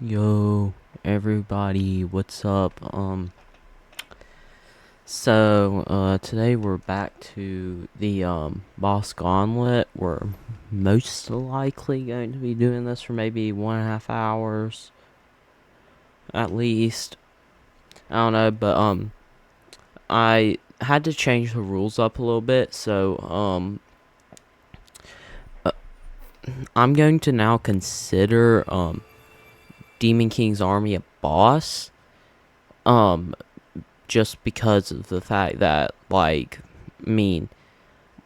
Yo, everybody, what's up? Today we're back to the, boss Gaunlet. We're most likely going to be doing this for maybe 1.5 hours, at least. I don't know, but, I had to change the rules up a little bit, so, I'm going to now consider, Demon King's army a boss, just because of the fact that, like,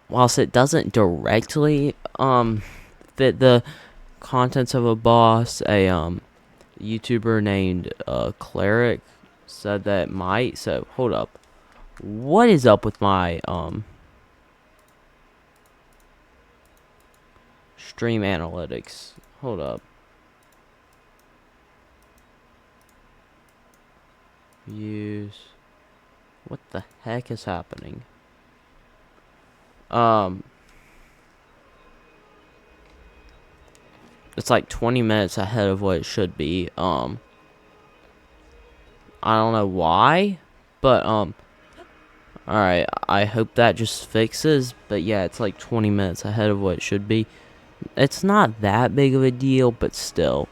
whilst it doesn't directly, fit the contents of a boss, a, YouTuber named, Cleric said that it might, so, hold up. What is up with my, stream analytics? Hold up. Views. What the heck is happening? It's like 20 minutes ahead of what it should be. I don't know why, but, alright, I hope that just fixes, but yeah, it's like 20 minutes ahead of what it should be. It's not that big of a deal, but still.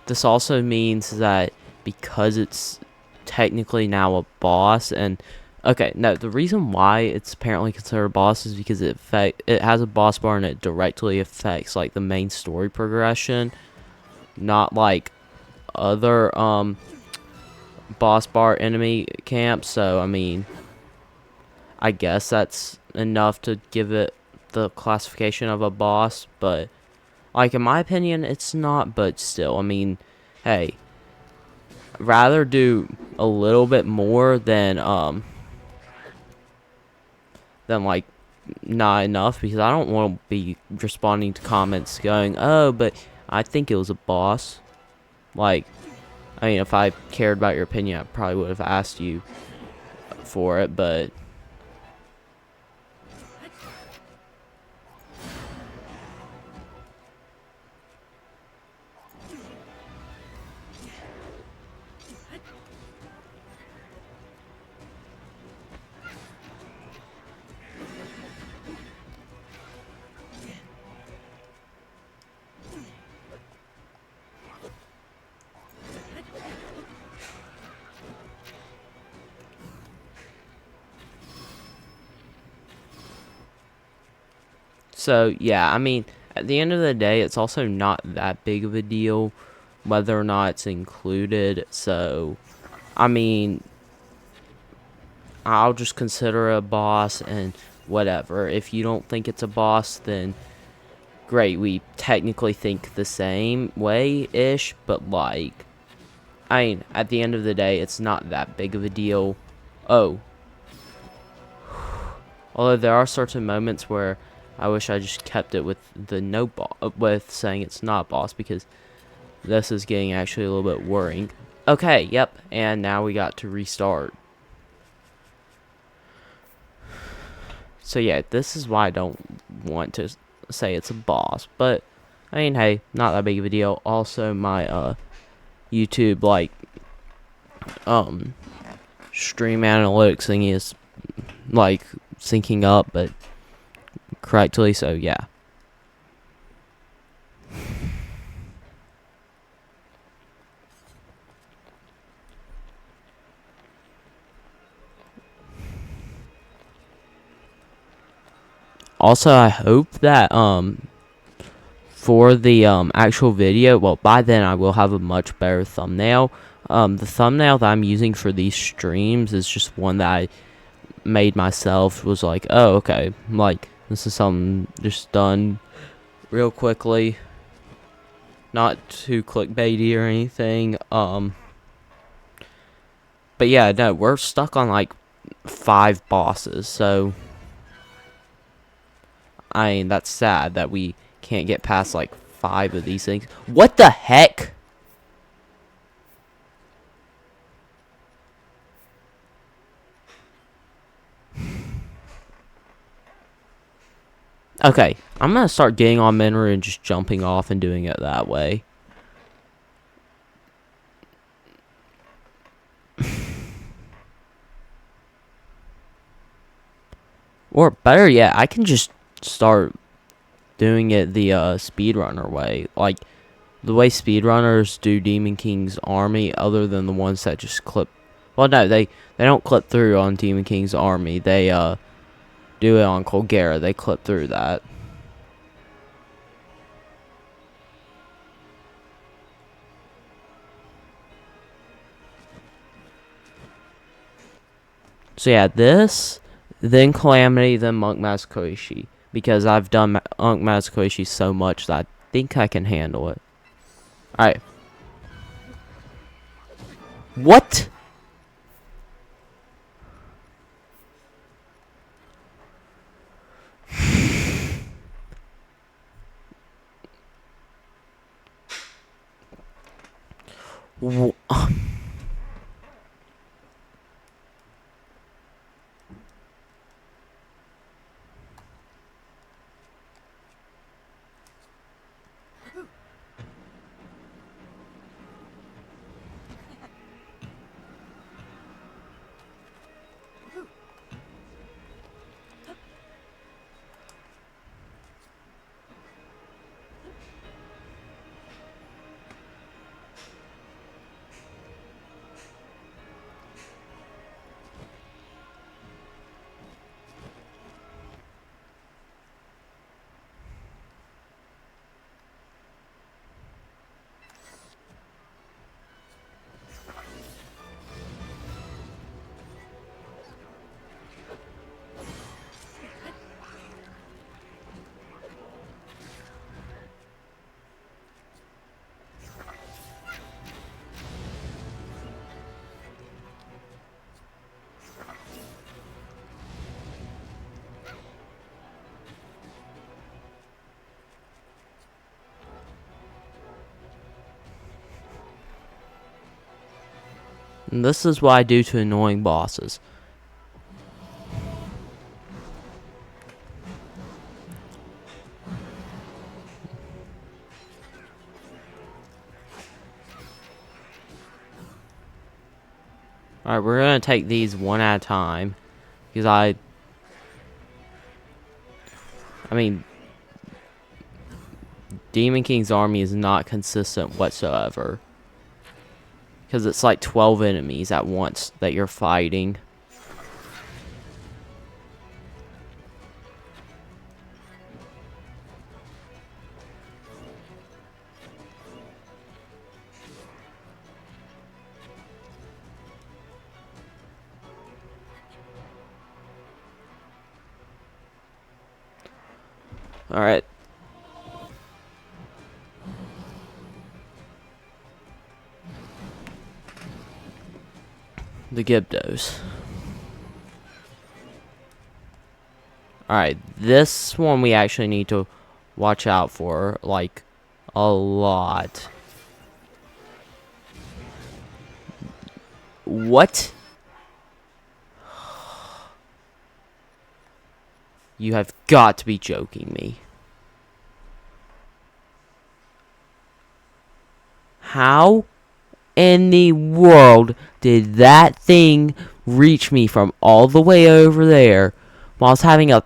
This also means that because it's technically now a boss, and okay, no, the reason why it's apparently considered a boss is because it has a boss bar and it directly affects like the main story progression, not like other boss bar enemy camps. So I mean, I guess that's enough to give it the classification of a boss, but like in my opinion it's not. But still, I mean, hey, rather do a little bit more than like not enough, because I don't want to be responding to comments going, oh, but I think it was a boss. Like, I mean, if I cared about your opinion, I probably would have asked you for it, but so yeah, I mean, at the end of the day, it's also not that big of a deal whether or not it's included. So, I mean, I'll just consider it a boss and whatever. If you don't think it's a boss, then great, we technically think the same way-ish, but like, I mean, at the end of the day, it's not that big of a deal. Oh. Although there are certain moments where I wish I just kept it with the no boss, with saying it's not boss, because this is getting actually a little bit worrying. Okay, yep, and now we got to restart. So yeah, this is why I don't want to say it's a boss, but I mean, hey, not that big of a deal. Also, my YouTube like stream analytics thing is like syncing up, but correctly. So yeah. Also, I hope that for the actual video, well, by then I will have a much better thumbnail. The thumbnail that I'm using for these streams is just one that I made myself. Was like, oh, okay, like this is something just done real quickly, not too clickbaity or anything. But yeah, no, we're stuck on like 5 bosses, so I mean, that's sad that we can't get past like 5 of these things. What the heck? Okay, I'm gonna start getting on Minru and just jumping off and doing it that way. Or better yet, I can just start doing it the speedrunner way. Like, the way speedrunners do Demon King's army, other than the ones that just clip. Well, no, they don't clip through on Demon King's army. They do it on Colgera. They clip through that. So yeah, this, then Calamity, then Monk Masakoishi. Because I've done Monk Masakoishi so much that I think I can handle it. Alright. What? And this is what I do to annoying bosses. Alright, we're gonna take these one at a time. Because I mean, Demon King's army is not consistent whatsoever. Because it's like 12 enemies at once that you're fighting. Alright. The gibdos. Alright, this one we actually need to watch out for, like, a lot. What? You have got to be joking me. How in the world did that thing reach me from all the way over there while I was having a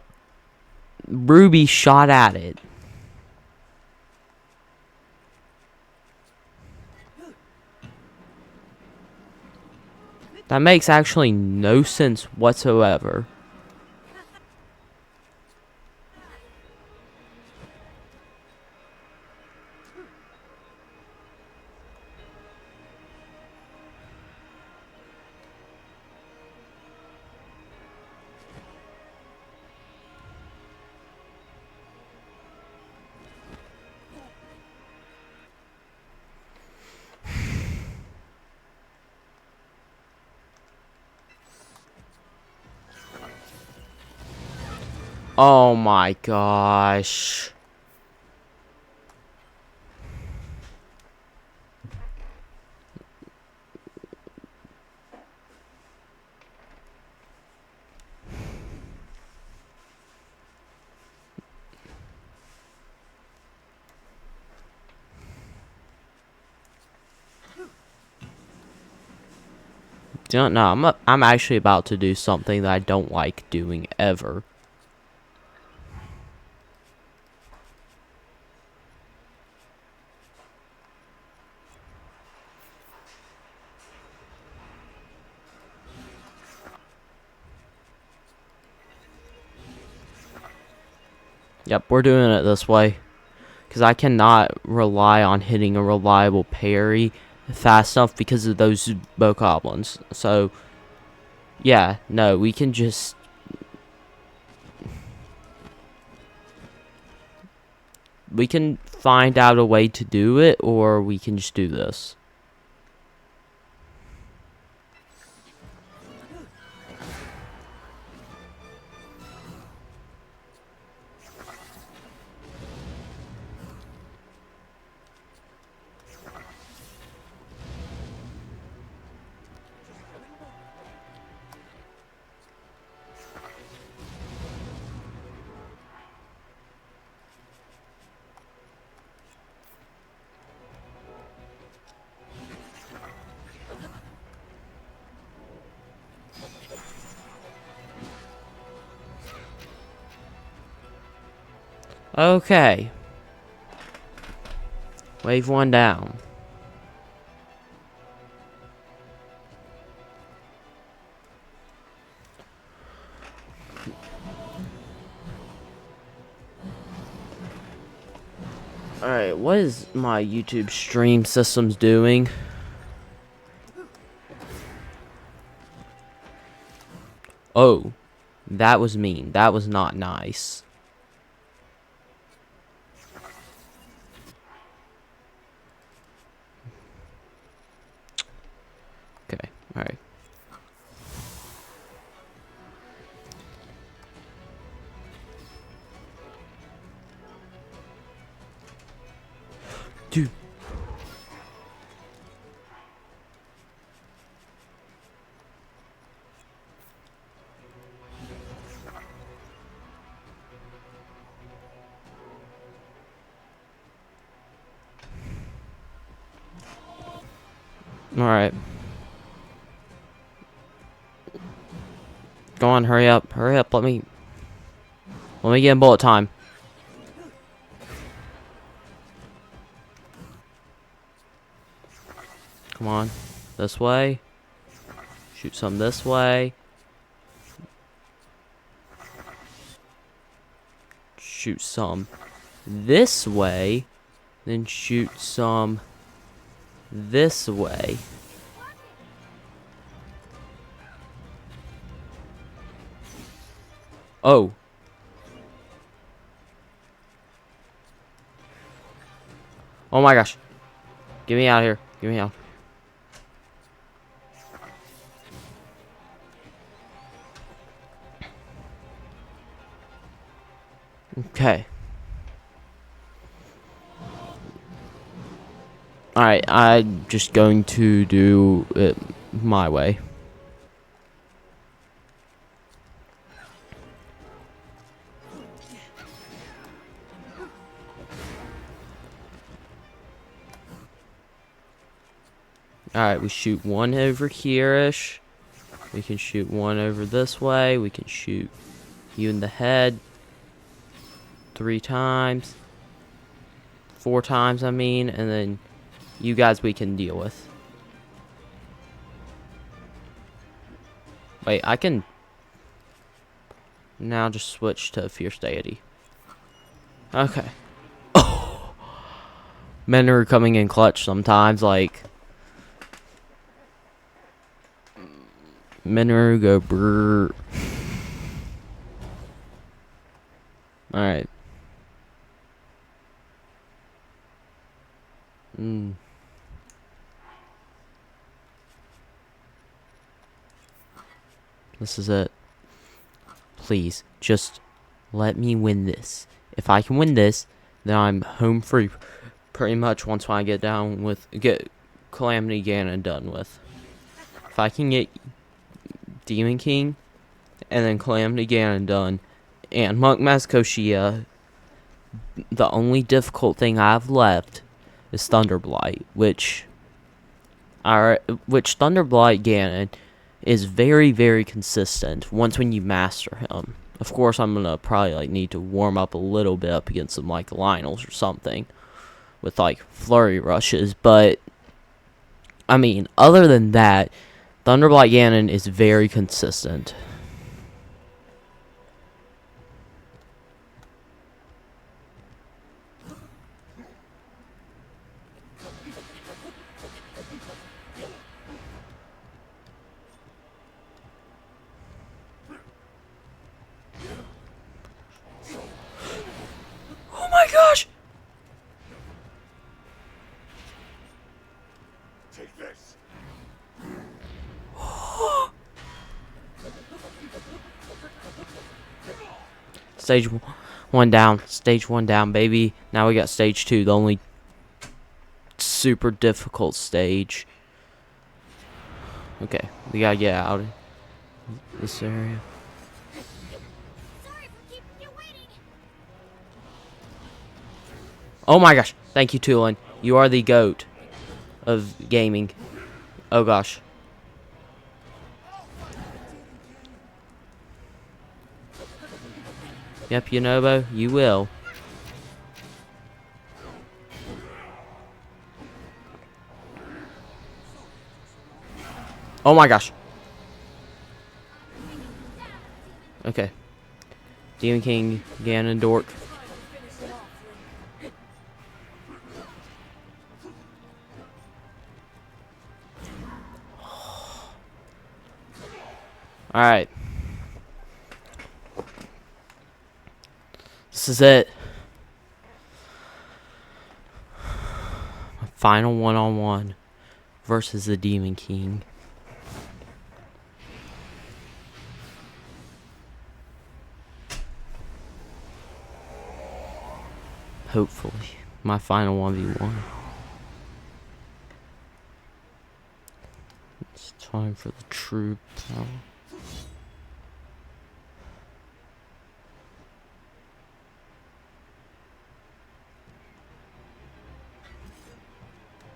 ruby shot at it? That makes actually no sense whatsoever. Oh my gosh. Don't know. I'm actually about to do something that I don't like doing ever. Yep, we're doing it this way. Because I cannot rely on hitting a reliable parry fast enough because of those bokoblins. So, yeah, no, we can just... We can find out a way to do it, or we can just do this. Okay. Wave 1 down. Alright, what is my YouTube stream systems doing? Oh, that was mean. That was not nice. Okay, alright. Dude. Alright. Go on, hurry up. Hurry up, let me get in bullet time. Come on. This way. Shoot some this way. Shoot some this way. Then shoot some this way. Oh. Oh my gosh. Get me out of here. Get me out. Okay. Alright, I'm just going to do it my way. Alright, we shoot one over here-ish. We can shoot one over this way. We can shoot you in the head 3 times. 4 times, I mean. And then you guys we can deal with. Wait, I can now just switch to Fierce Deity. Okay. Oh. Men are coming in clutch sometimes, like... Minoru go brrr. Alright. This is it. Please, just let me win this. If I can win this, then I'm home free pretty much once I get Calamity Ganon done with. If I can get Demon King and then Calamity Ganon done and Monk Mask Koshia, the only difficult thing I have left is Thunderblight, which Thunderblight Ganon is very, very consistent once when you master him. Of course, I'm gonna probably like need to warm up a little bit up against some like Lionels or something with like flurry rushes, but I mean, other than that, Thunderblight Ganon is very consistent. Stage 1 down. Stage 1 down, baby. Now we got stage 2, the only super difficult stage. Okay, we gotta get out of this area. Sorry for keeping you waiting. Oh my gosh. Thank you, Tulin. You are the GOAT of gaming. Oh gosh. Yep, Yunobo, you will. Oh my gosh. Okay. Demon King, Ganondorf. Alright. This is it. My final one-on-one versus the Demon King. Hopefully. My final 1v1. It's time for the true power.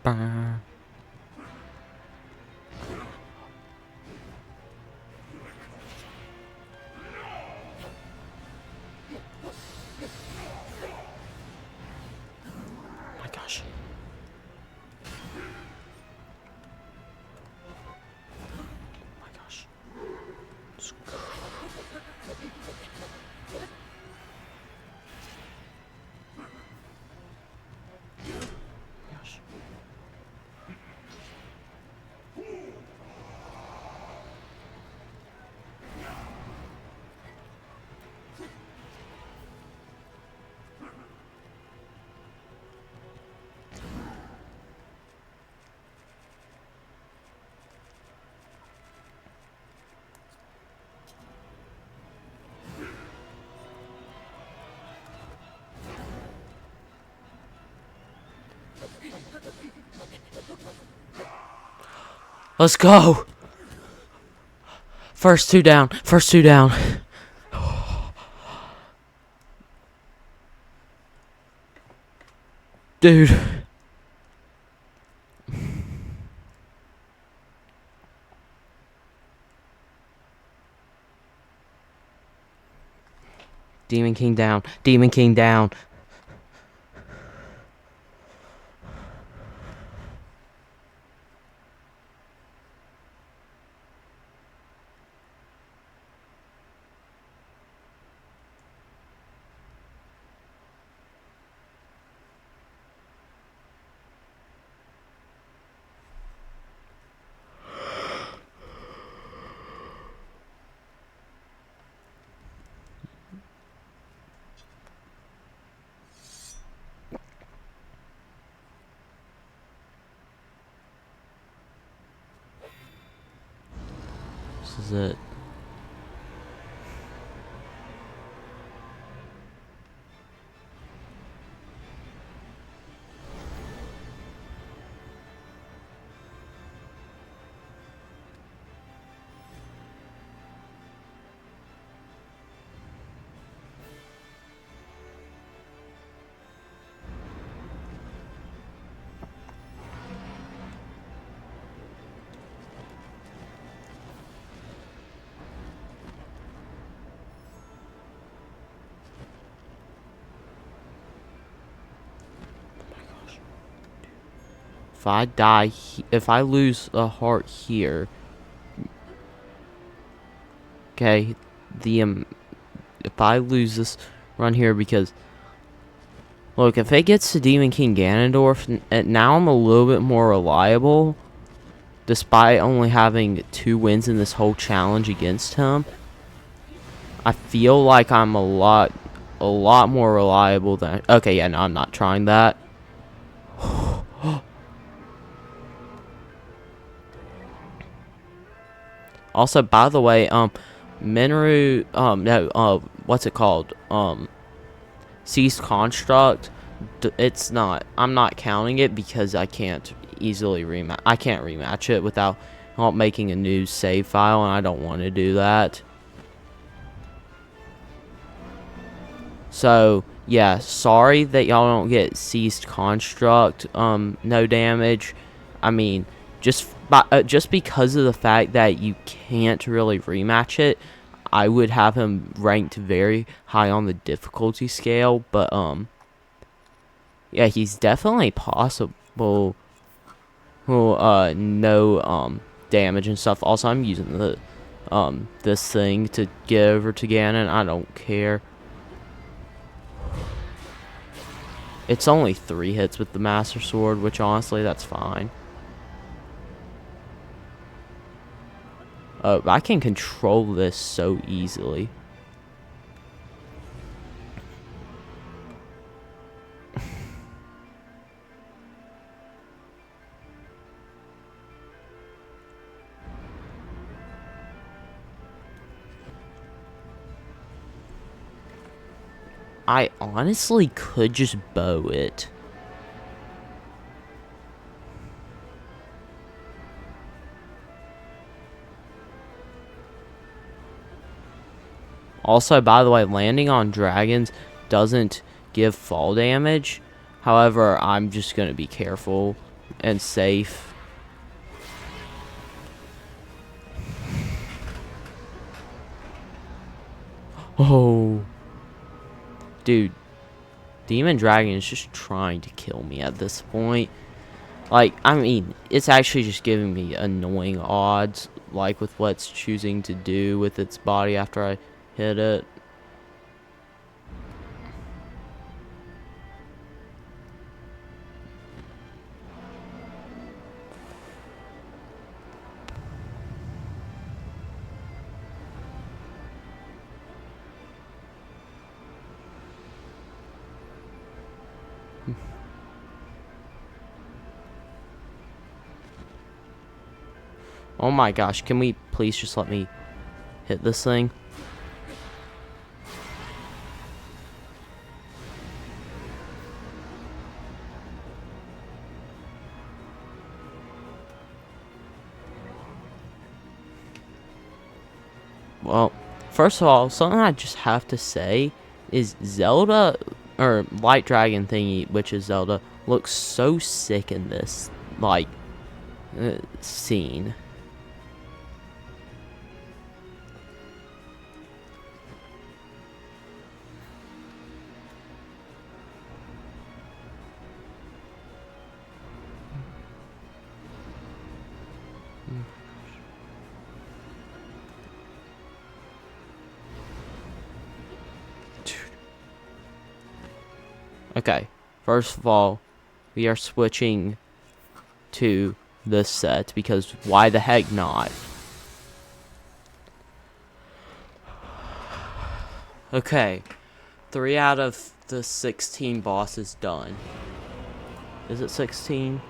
Bah. My gosh. My gosh. Gosh. Let's go. First 2 down. First 2 down. Dude. Demon King down. Demon King down. This is it. If I die, if I lose a heart here, okay, if I lose this run here, because look, if it gets to Demon King Ganondorf, now I'm a little bit more reliable, despite only having 2 wins in this whole challenge against him. I feel like I'm a lot more reliable than. Okay, yeah, no, I'm not trying that. Also, by the way, Minru, no, what's it called? Ceased construct. It's not. I'm not counting it because I can't easily rematch. I can't rematch it without making a new save file, and I don't want to do that. So yeah, sorry that y'all don't get ceased construct. No damage. I mean, just because of the fact that you can't really rematch it, I would have him ranked very high on the difficulty scale. But yeah, he's definitely possible. No damage and stuff. Also, I'm using the this thing to get over to Ganon. I don't care. It's only 3 hits with the Master Sword, which honestly, that's fine. I can control this so easily. I honestly could just bow it. Also, by the way, landing on dragons doesn't give fall damage. However, I'm just going to be careful and safe. Oh. Dude, Demon Dragon is just trying to kill me at this point. Like, I mean, it's actually just giving me annoying odds, like with what's choosing to do with its body after I hit it. Oh my gosh, can we please just let me hit this thing? Well, first of all, something I just have to say is Zelda, or Light Dragon thingy, which is Zelda, looks so sick in this, like, scene. Okay, first of all, we are switching to this set because why the heck not? Okay, 3 out of the 16 bosses done. Is it 16?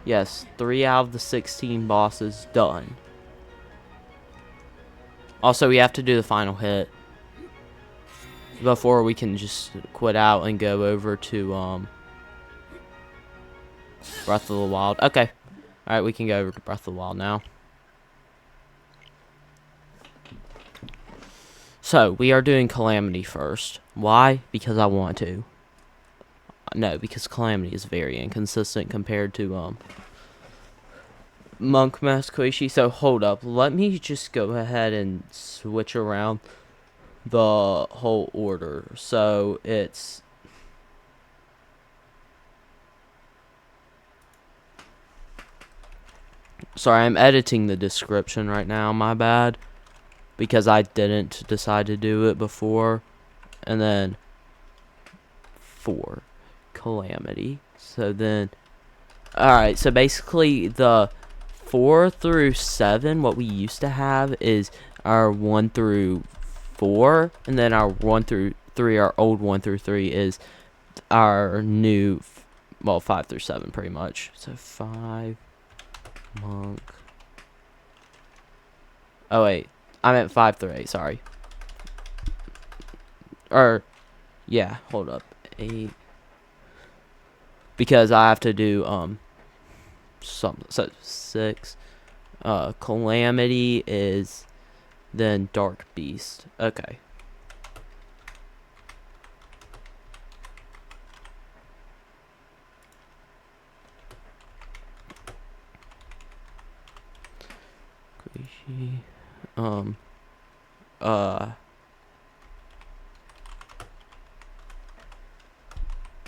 Yes, 3 out of the 16 bosses done. Also, we have to do the final hit before we can just quit out and go over to Breath of the Wild. Okay. Alright, we can go over to Breath of the Wild now. So, we are doing Calamity first. Why? Because I want to. No, because Calamity is very inconsistent compared to Monk Mask Koishi. So, hold up. Let me just go ahead and switch around the whole order. So, it's... Sorry, I'm editing the description right now. My bad. Because I didn't decide to do it before. And then 4 Calamity. So then, alright, so basically the 4 through 7, what we used to have is our 1 through 4, and then our 1 through 3, our old 1 through 3 is our new, well, 5 through 7 pretty much. So 5, Monk, Oh wait, I meant 5 through 8. Sorry. Or yeah, hold up, 8. Because I have to do some, so 6. Calamity is then Dark Beast. Okay. Um. Uh.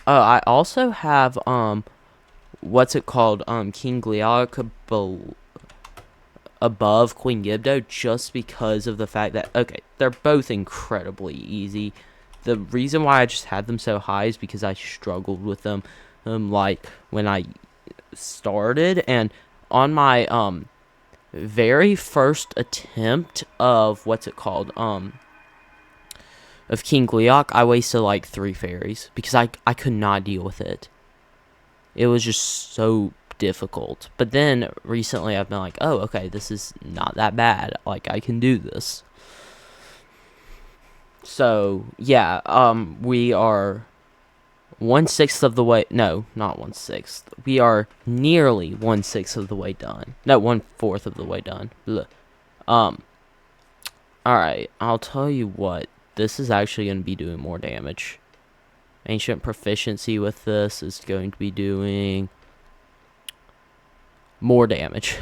I also have what's it called? King Glialica above Queen Gibdo, just because of the fact that, okay, they're both incredibly easy. The reason why I just had them so high is because I struggled with them, like when I started, and on my very first attempt of what's it called of King Gliok, I wasted like 3 fairies because I could not deal with it. It was just so difficult. But then recently I've been like, oh, okay, this is not that bad. Like, I can do this. So yeah, we are 1/6 of the way. No, not 1/6. We are nearly 1/6 of the way done. No, 1/4 of the way done. Blech. Alright, I'll tell you what. This is actually going to be doing more damage. Ancient Proficiency with this is going to be doing more damage.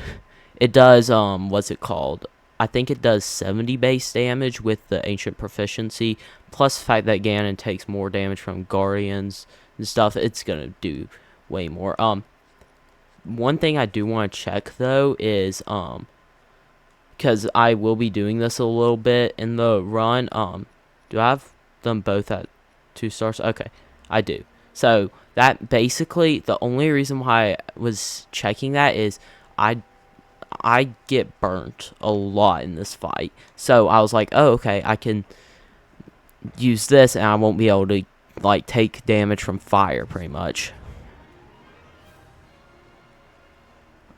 It does, what's it called? I think it does 70 base damage with the Ancient Proficiency, plus the fact that Ganon takes more damage from Guardians and stuff. It's going to do way more. One thing I do want to check, though, is, because I will be doing this a little bit in the run, do I have them both at 2 stars? Okay, I do. So that basically, the only reason why I was checking that is I get burnt a lot in this fight. So I was like, oh, okay, I can use this and I won't be able to like take damage from fire pretty much.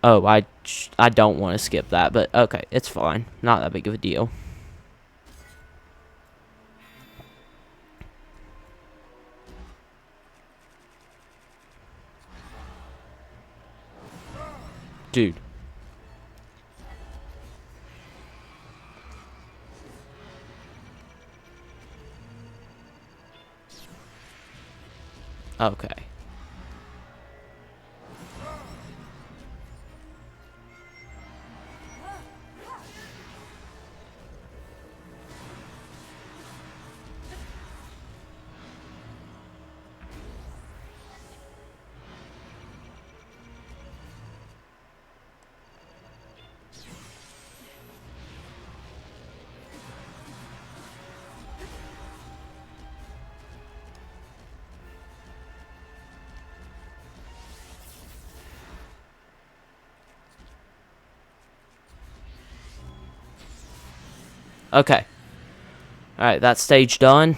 Oh, I don't want to skip that, but okay, it's fine. Not that big of a deal. Dude. Okay. Okay. Alright, that stage done.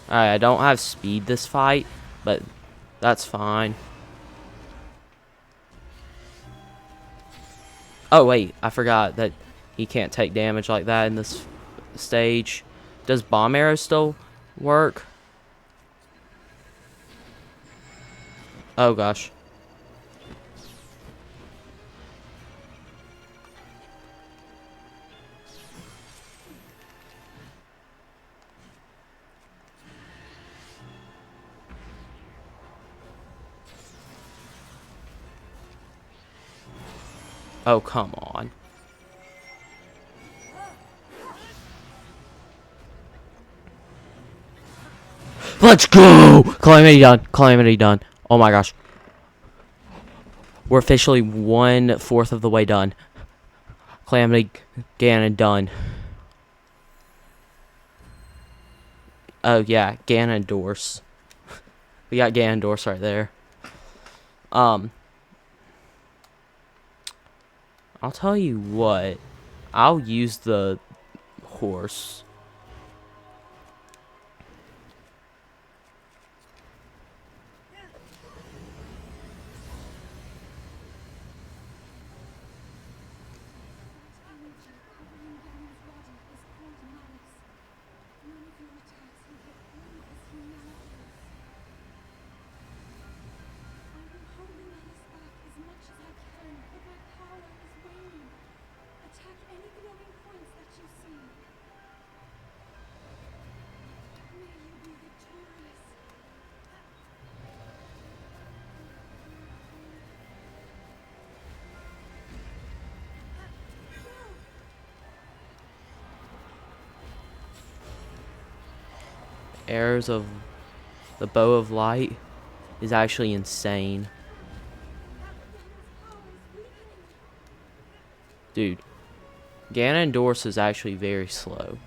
Alright, I don't have speed this fight, but that's fine. Oh, wait, I forgot that he can't take damage like that in this stage. Does bomb arrow still work? Oh, gosh. Oh, come on. Let's go! Calamity done. Calamity done. Oh my gosh. We're officially 1/4 of the way done. Calamity Ganon done. Oh yeah, Ganondorse. We got Ganondorse right there. I'll tell you what. I'll use the horse. Arrows of the bow of light is actually insane. Dude, Ganondorf is actually very slow.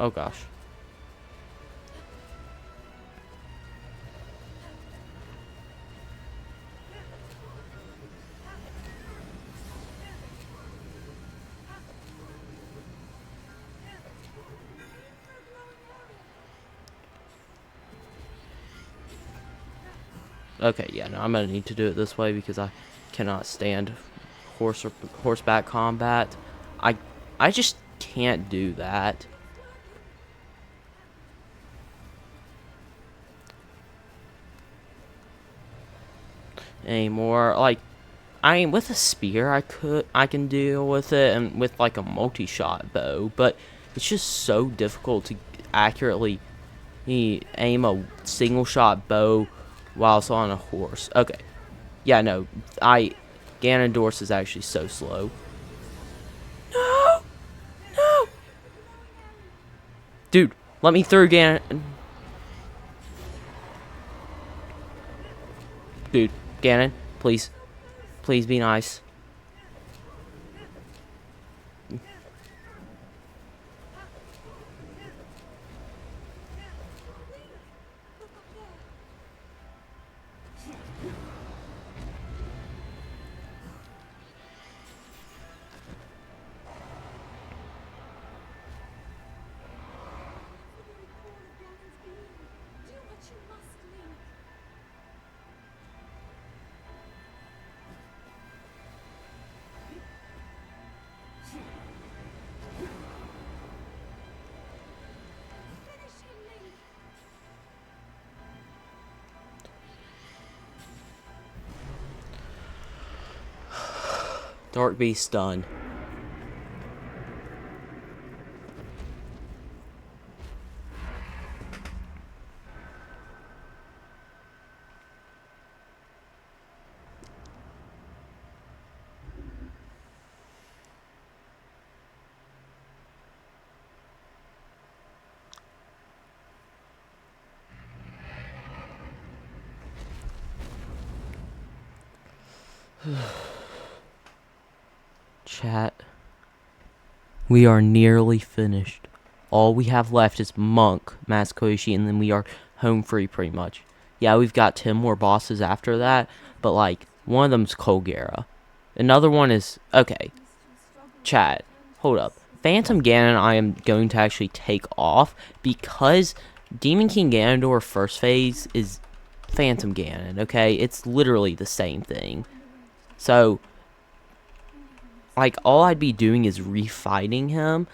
Oh gosh. Okay, yeah, no, I'm gonna need to do it this way because I cannot stand horseback combat. I I just can't do that anymore. Like, I mean, with a spear, I can deal with it, and with like a multi-shot bow, but it's just so difficult to accurately aim a single-shot bow whilst on a horse. Okay, yeah, no, Ganondorf is actually so slow. No, no, dude, let me through, Dude, Ganon, please, please be nice. Dark Beast done. Chat. We are nearly finished. All we have left is Monk, Maskoshi, and then we are home free pretty much. Yeah, we've got 10 more bosses after that, but like, one of them's Colgera. Another one is, okay, chat, hold up. Phantom Ganon I am going to actually take off because Demon King Ganondorf first phase is Phantom Ganon, okay? It's literally the same thing. So, like, all I'd be doing is refighting him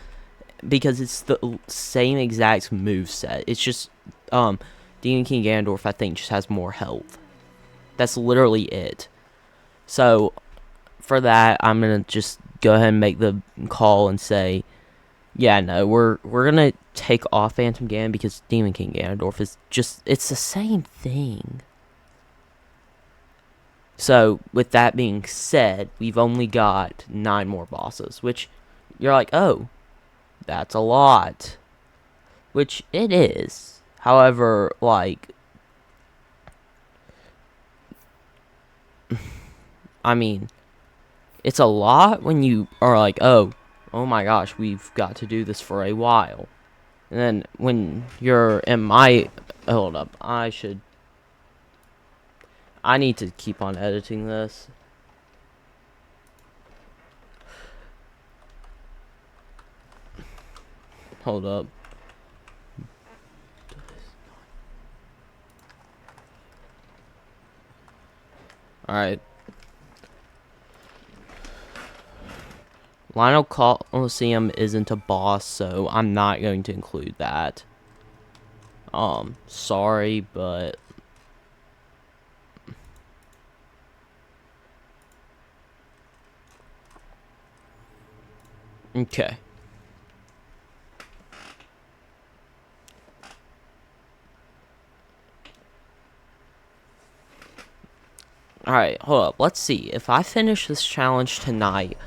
because it's the same exact move set. It's just, Demon King Ganondorf, I think, just has more health. That's literally it. So, for that, I'm gonna just go ahead and make the call and say, yeah, no, we're gonna take off Phantom Ganon because Demon King Ganondorf is just, it's the same thing. So, with that being said, we've only got 9 more bosses, which you're like, oh, that's a lot. Which it is. However, like, I mean, it's a lot when you are like, oh my gosh, we've got to do this for a while. And then when you're in my, hold up, I need to keep on editing this. Hold up. Alright. Lionel Coliseum isn't a boss, so I'm not going to include that. Sorry, but... Okay. Alright, hold up. Let's see. If I finish this challenge tonight,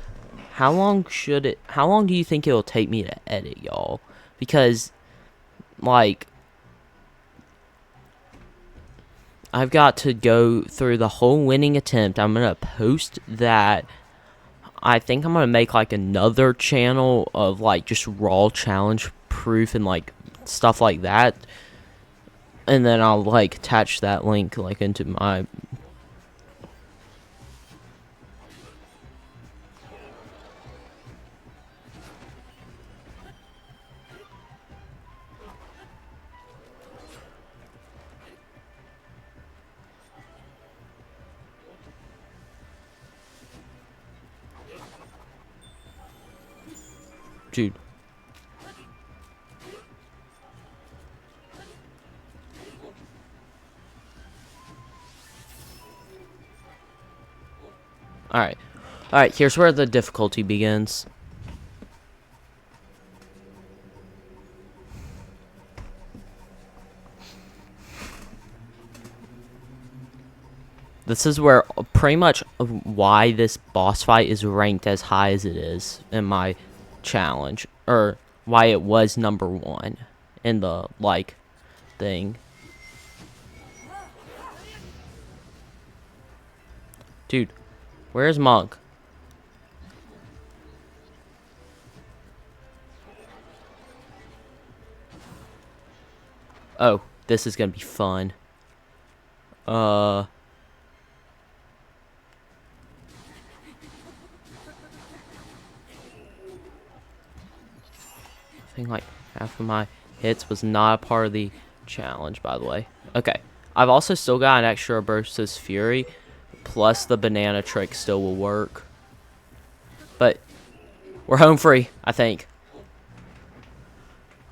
how long do you think it'll take me to edit, y'all? Because, like, I've got to go through the whole winning attempt. I'm going to post that. I think I'm going to make, like, another channel of, like, just raw challenge proof and, like, stuff like that. And then I'll, like, attach that link, like, into my... Dude. Alright. Alright, here's where the difficulty begins. This is where pretty much why this boss fight is ranked as high as it is in my challenge. Or why it was #1 in the, like, thing. Dude, where's Monk? Oh, this is gonna be fun. I think like half of my hits was not a part of the challenge, by the way. Okay, I've also still got an extra Burst's Fury, plus the banana trick still will work. But we're home free, I think.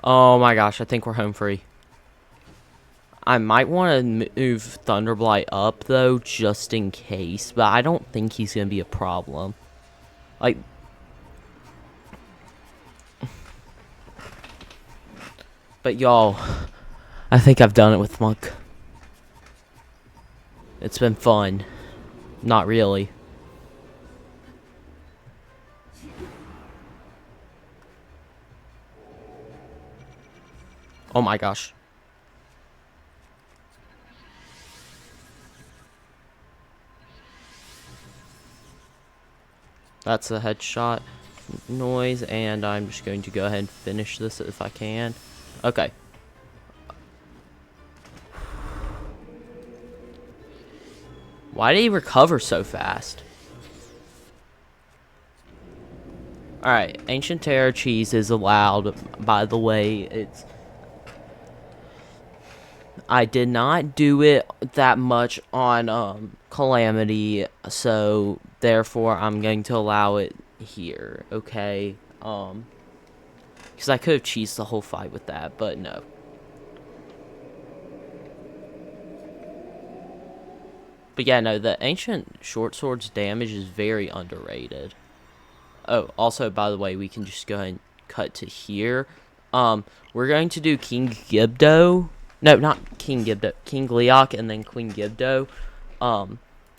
Oh my gosh, I think we're home free. I might want to move Thunderblight up, though, just in case. But I don't think he's going to be a problem. Like... But, y'all, I think I've done it with Monk. It's been fun. Not really. Oh my gosh. That's a headshot noise, and I'm just going to go ahead and finish this if I can. Okay. Why did he recover so fast? Alright, Ancient Terror Cheese is allowed, by the way. It's... I did not do it that much on Calamity, so therefore I'm going to allow it here, okay? Because I could have cheesed the whole fight with that, but no. But yeah, no, the Ancient Short Sword's damage is very underrated. Oh, also, by the way, we can just go ahead and cut to here. We're going to do King Gibdo. No, not King Gibdo. King Leok and then Queen Gibdo.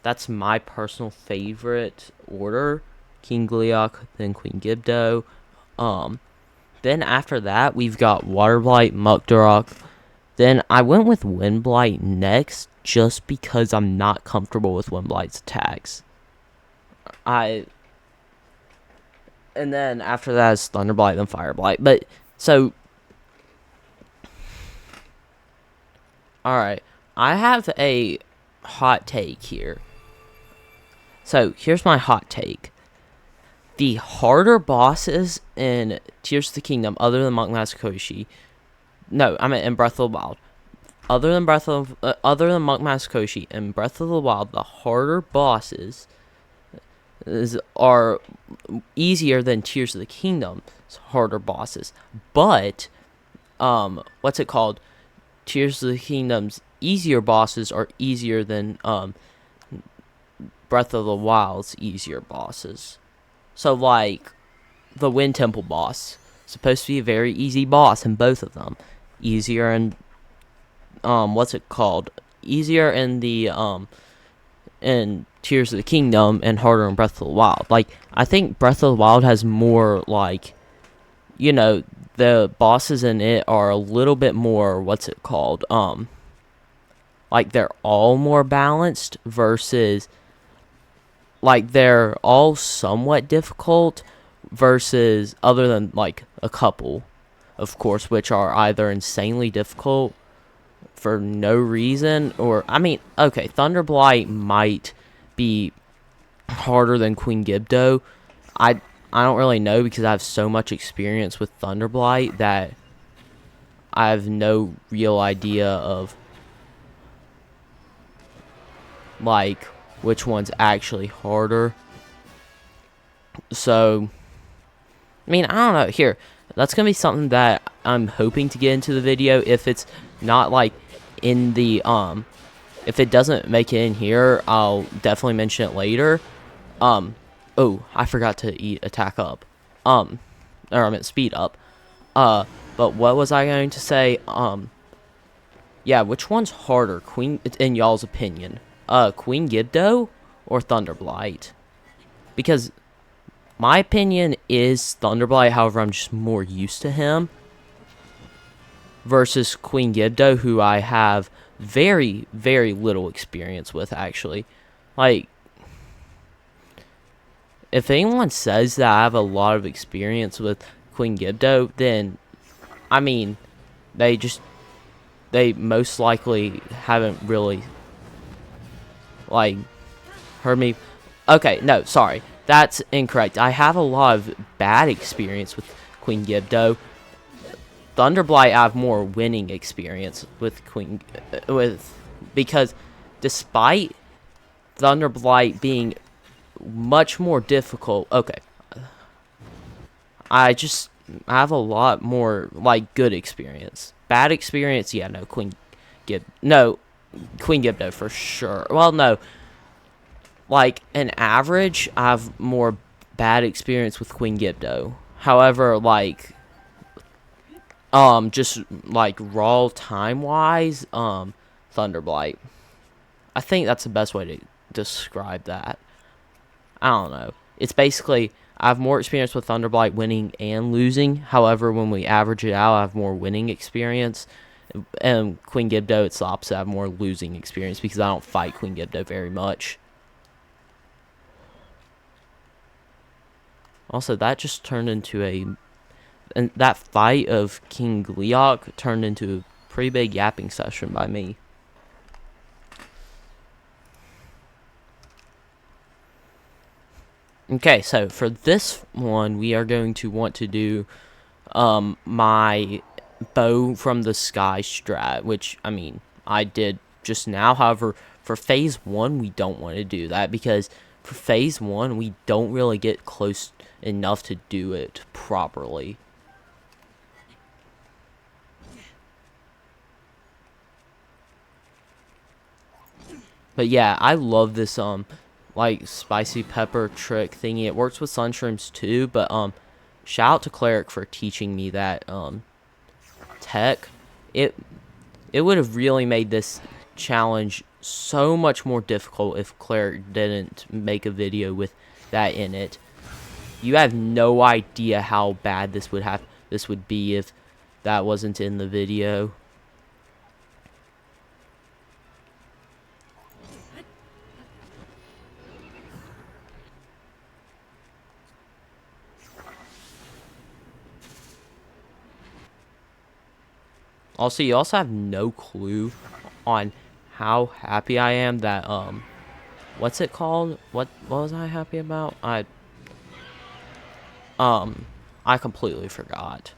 That's my personal favorite order. King Leok, then Queen Gibdo. Then after that, we've got Waterblight, Muckdurok. Then I went with Windblight next, just because I'm not comfortable with Windblight's attacks. And then after that is Thunderblight, then Fireblight. But, so... Alright. I have a hot take here. So here's my hot take. The harder bosses in Tears of the Kingdom, other than Monk Master Koshi, no, I mean in Breath of the Wild, other than Monk Master Koshi and Breath of the Wild, the harder bosses are easier than Tears of the Kingdom's harder bosses. But what's it called? Tears of the Kingdom's easier bosses are easier than Breath of the Wild's easier bosses. So like the Wind Temple boss, supposed to be a very easy boss in both of them. Easier in what's it called? Easier in the in Tears of the Kingdom and harder in Breath of the Wild. Like I think Breath of the Wild has more like, you know, the bosses in it are a little bit more, what's it called? Like they're all more balanced versus like they're all somewhat difficult versus other than like a couple, of course, which are either insanely difficult for no reason, or I mean, okay, Thunderblight might be harder than Queen Gibdo. I don't really know because I have so much experience with Thunderblight that I have no real idea of like which one's actually harder. So I mean, I don't know. Here, that's gonna be something that I'm hoping to get into the video. If it's not like in the if it doesn't make it in here, I'll definitely mention it later. Oh, I forgot to attack up. Or I meant speed up. But what was I going to say? Yeah, which one's harder, Queen, in y'all's opinion? Queen Gibdo or Thunderblight? Because my opinion is Thunderblight, however, I'm just more used to him. Versus Queen Gibdo, who I have very, very little experience with, actually. Like, if anyone says that I have a lot of experience with Queen Gibdo, then, I mean, they most likely haven't really, like, heard me. Okay, no, sorry. That's incorrect. I have a lot of bad experience with Queen Gibdo. Thunderblight, I have more winning experience with because despite Thunderblight being much more difficult, okay, I have a lot more like good experience. Bad experience, yeah, no, Queen Gibdo for sure. Well, no, like an average, I have more bad experience with Queen Gibdo. However, like just like raw time wise, Thunderblight. I think that's the best way to describe that. I don't know. It's basically I have more experience with Thunderblight winning and losing. However, when we average it out, I have more winning experience. And Queen Gibdo, it's the opposite. I have more losing experience because I don't fight Queen Gibdo very much. Also, that just turned into and that fight of King Gleok turned into a pretty big yapping session by me. Okay, so for this one, we are going to want to do my bow from the sky strat, which, I mean, I did just now. However, for phase 1, we don't want to do that because for phase 1, we don't really get close enough to do it properly. But yeah, I love this like spicy pepper trick thingy. It works with sunshrooms too, but shout out to Cleric for teaching me that tech. It would have really made this challenge so much more difficult if Cleric didn't make a video with that in it. You have no idea how bad this would be if that wasn't in the video. Also, you also have no clue on how happy I am that what's it called? What was I happy about? I completely forgot.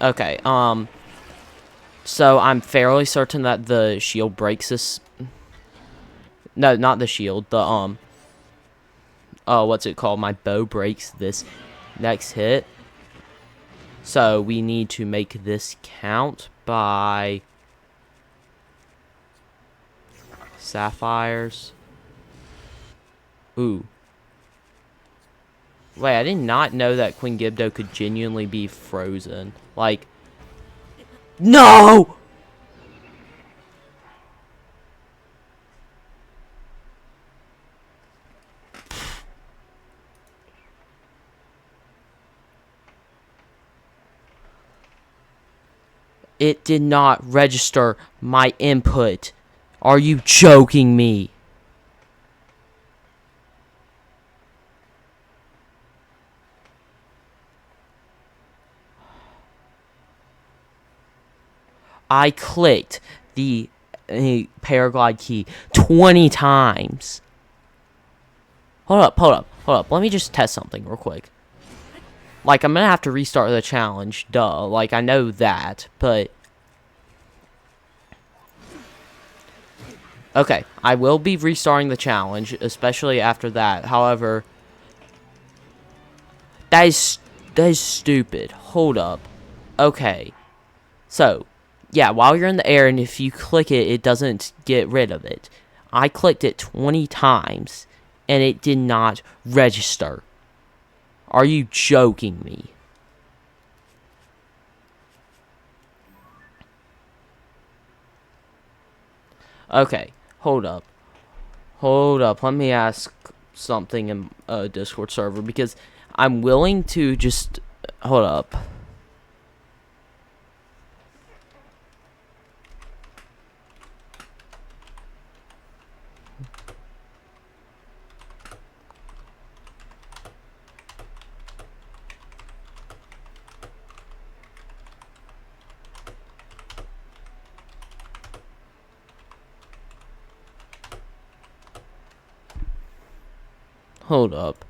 Okay, so I'm fairly certain that the shield breaks this. No, not the shield. The what's it called? My bow breaks this next hit. So we need to make this count by sapphires. Ooh. Wait, I did not know that Queen Gibdo could genuinely be frozen. Like, no! It did not register my input. Are you joking me? I clicked the paraglide key 20 times. Hold up. Let me just test something real quick. Like, I'm gonna have to restart the challenge, duh. Like, I know that, but... Okay, I will be restarting the challenge, especially after that. However, that is stupid. Hold up. Okay. So, yeah, while you're in the air, and if you click it, it doesn't get rid of it. I clicked it 20 times, and it did not register. Are you joking me? Okay, hold up. Let me ask something in a Discord server, because I'm willing to just... Hold up. Hold up.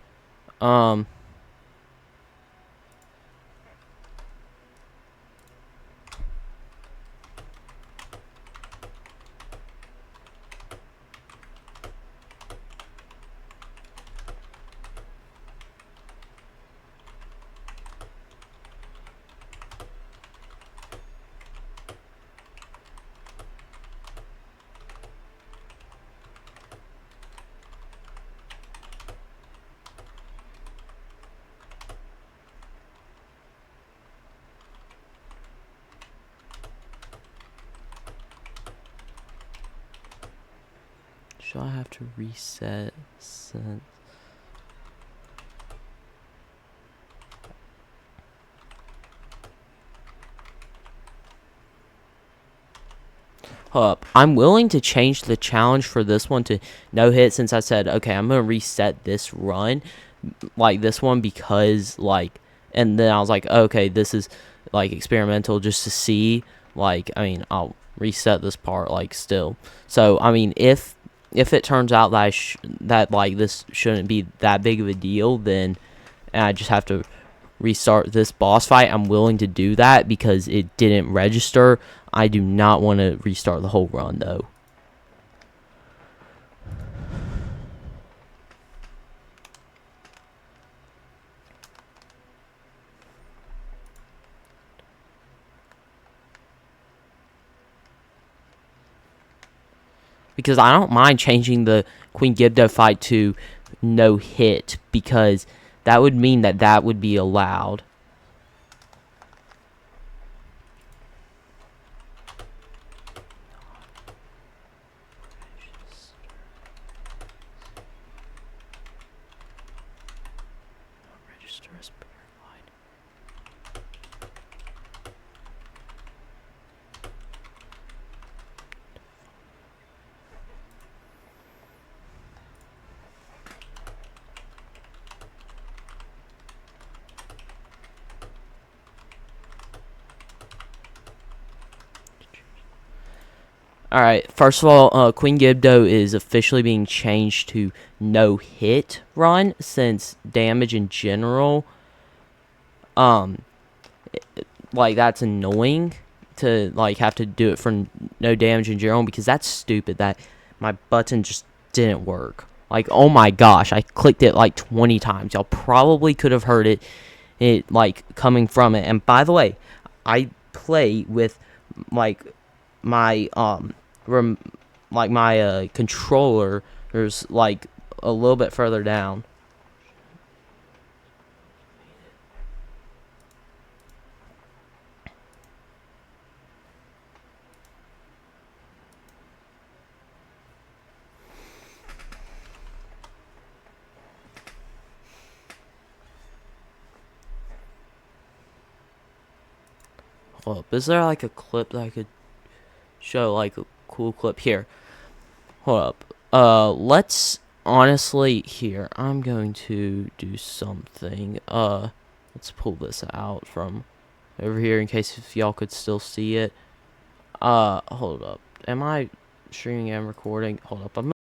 Should I have to reset since... Hold up. I'm willing to change the challenge for this one to no hit, since I said, okay, I'm going to reset this run, like this one, because, like, and then I was like, okay, this is, like, experimental just to see, like, I mean, I'll reset this part, like, still. So, I mean, if it turns out that that, like, this shouldn't be that big of a deal, then I just have to restart this boss fight. I'm willing to do that because it didn't register. I do not want to restart the whole run, though. Because I don't mind changing the Queen Gibdo fight to no hit, because that would mean that that would be allowed. Alright, first of all, Queen Gibdo is officially being changed to no hit run, since damage in general, um, like, that's annoying to, like, have to do it for no damage in general, because that's stupid that my button just didn't work. Like, oh my gosh, I clicked it like 20 times. Y'all probably could have heard it like coming from it. And by the way, I play with like my my controller. There's like a little bit further down. Hold up, is there like a clip that I could show, like a cool clip here? Hold up. Let's honestly here. I'm going to do something. Let's pull this out from over here in case if y'all could still see it. Hold up. Am I streaming and recording? Hold up. I'm